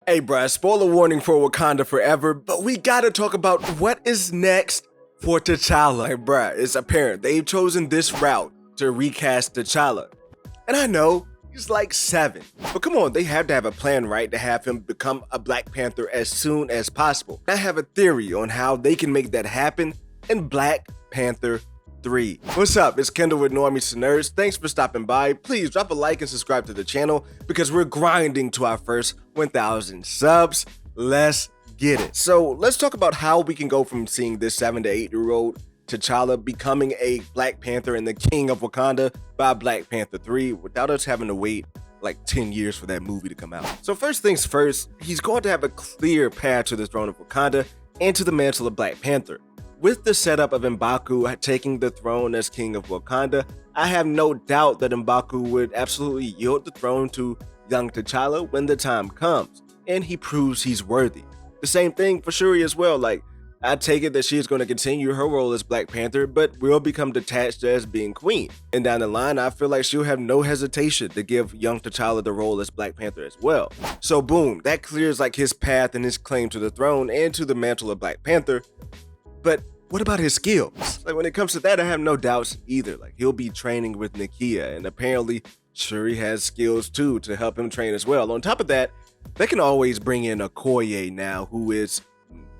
Hey bruh, spoiler warning for Wakanda Forever, but we gotta talk about what is next for T'Challa. Like bruh, it's apparent they've chosen this route to recast T'Challa. And I know, he's like 7. But come on, they have to have a plan, right, to have him become a Black Panther as soon as possible. I have a theory on how they can make that happen in Black Panther 3. What's up? It's Kendall with Normies to Nerds. Thanks for stopping by. Please drop a like and subscribe to the channel because we're grinding to our first 1,000 subs. Let's get it. So let's talk about how we can go from seeing this 7 to 8-year-old T'Challa becoming a Black Panther and the King of Wakanda by Black Panther 3 without us having to wait like 10 years for that movie to come out. So first things first, he's going to have a clear path to the throne of Wakanda and to the mantle of Black Panther. With the setup of M'Baku taking the throne as King of Wakanda, I have no doubt that M'Baku would absolutely yield the throne to young T'Challa when the time comes, and he proves he's worthy. The same thing for Shuri as well. Like, I take it that she is going to continue her role as Black Panther, but will become detached as being Queen. And down the line, I feel like she'll have no hesitation to give young T'Challa the role as Black Panther as well. So boom, that clears like his path and his claim to the throne and to the mantle of Black Panther. But what about his skills? Like when it comes to that, I have no doubts either. Like he'll be training with Nakia, and apparently Shuri has skills too to help him train as well. On top of that, they can always bring in Okoye now, who is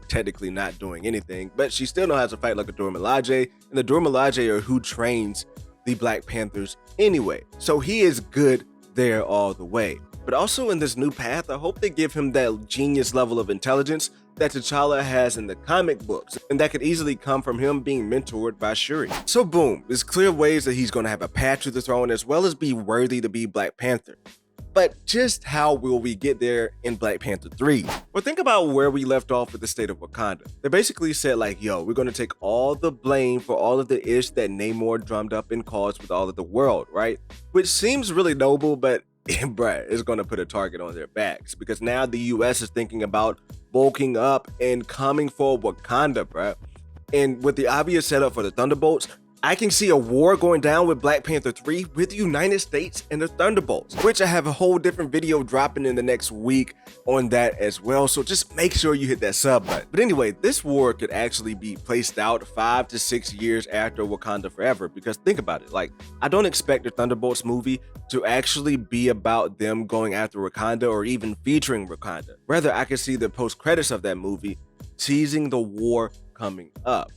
technically not doing anything, but she still knows how to fight like a Dora Milaje, and the Dora Milaje are who trains the Black Panthers anyway. So he is good there all the way. But also in this new path, I hope they give him that genius level of intelligence that T'Challa has in the comic books, and that could easily come from him being mentored by Shuri. So boom, there's clear ways that he's going to have a path to the throne as well as be worthy to be Black Panther. But just how will we get there in Black Panther 3? Well, think about where we left off with the state of Wakanda. They basically said like, yo, we're going to take all the blame for all of the ish that Namor drummed up and caused with all of the world, right? Which seems really noble, but bruh, it's going to put a target on their backs because now the US is thinking about bulking up and coming for Wakanda, bruh. And with the obvious setup for the Thunderbolts, I can see a war going down with Black Panther 3 with the United States and the Thunderbolts, which I have a whole different video dropping in the next week on that as well. So just make sure you hit that sub button. But anyway, this war could actually be placed out 5 to 6 years after Wakanda Forever, because think about it. Like, I don't expect the Thunderbolts movie to actually be about them going after Wakanda or even featuring Wakanda. Rather, I can see the post credits of that movie teasing the war coming up.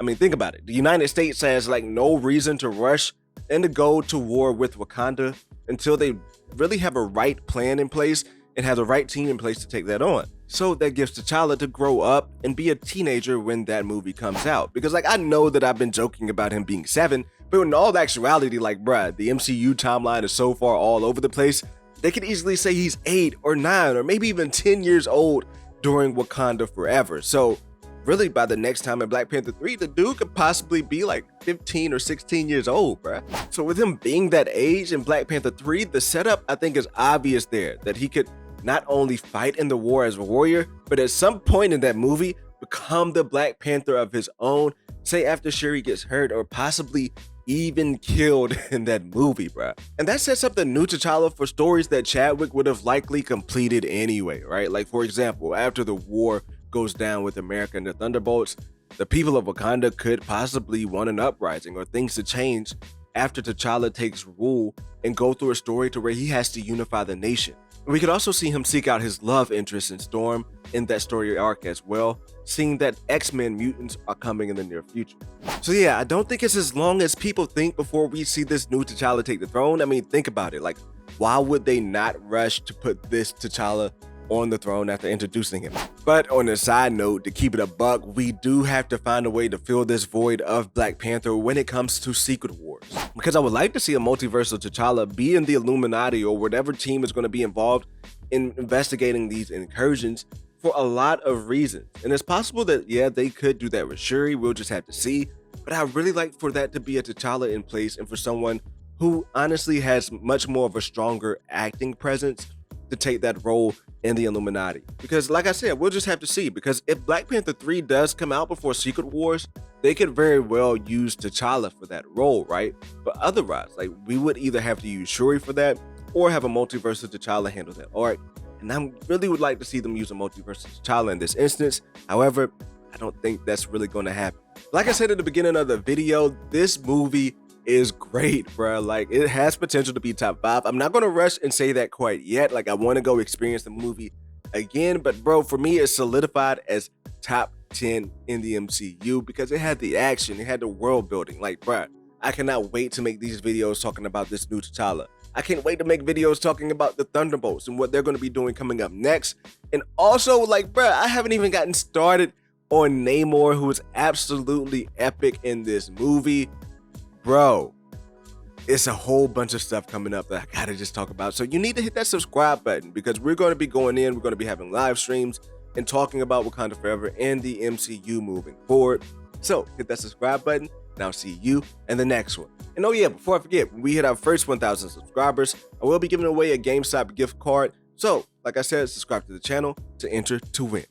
I mean, think about it. The United States has like no reason to rush and to go to war with Wakanda until they really have a right plan in place and have the right team in place to take that on. So that gives T'Challa to grow up and be a teenager when that movie comes out. Because like, I know that I've been joking about him being 7, but in all actuality, like, bruh, the MCU timeline is so far all over the place, they could easily say he's 8 or 9 or maybe even 10 years old during Wakanda Forever. So really, by the next time in Black Panther 3, the dude could possibly be like 15 or 16 years old, bruh. So with him being that age in Black Panther 3, the setup I think is obvious there, that he could not only fight in the war as a warrior, but at some point in that movie, become the Black Panther of his own, say after Shuri gets hurt or possibly even killed in that movie, bruh. And that sets up the new T'Challa for stories that Chadwick would have likely completed anyway, right? Like for example, after the war goes down with America and the Thunderbolts, the people of Wakanda could possibly want an uprising or things to change after T'Challa takes rule and go through a story to where he has to unify the nation. We could also see him seek out his love interest in Storm in that story arc as well, seeing that X-Men mutants are coming in the near future. So yeah, I don't think it's as long as people think before we see this new T'Challa take the throne. I mean, think about it. Like, why would they not rush to put this T'Challa on the throne after introducing him? But on a side note, to keep it a buck, we do have to find a way to fill this void of Black Panther when it comes to Secret Wars. Because I would like to see a multiversal T'Challa be in the Illuminati or whatever team is going to be involved in investigating these incursions for a lot of reasons. And it's possible that, yeah, they could do that with Shuri, we'll just have to see. But I really like for that to be a T'Challa in place and for someone who honestly has much more of a stronger acting presence to take that role in the Illuminati. Because like I said, we'll just have to see, because if Black Panther 3 does come out before Secret Wars, they could very well use T'Challa for that role, right? But otherwise, like, we would either have to use Shuri for that or have a multiversal T'Challa handle that arc. and I really would like to see them use a multiverse of T'Challa in this instance. However, I don't think that's really going to happen. Like I said at the beginning of the video, this movie is great, bro. Like, it has potential to be top 5. I'm not going to rush and say that quite yet. Like, I want to go experience the movie again, but bro, for me, it's solidified as top 10 in the MCU because it had the action, it had the world building. Like, bro, I cannot wait to make these videos talking about this new T'Challa. I can't wait to make videos talking about the Thunderbolts and what they're going to be doing coming up next. And also, like, bro, I haven't even gotten started on Namor, who is absolutely epic in this movie. Bro, it's a whole bunch of stuff coming up that I gotta just talk about. So you need to hit that subscribe button because we're going to be going in, we're going to be having live streams and talking about Wakanda Forever and the MCU moving forward. So hit that subscribe button, and I'll see you in the next one. And oh yeah, before I forget, when we hit our first 1,000 subscribers, I will be giving away a GameStop gift card. So, like I said, subscribe to the channel to enter to win.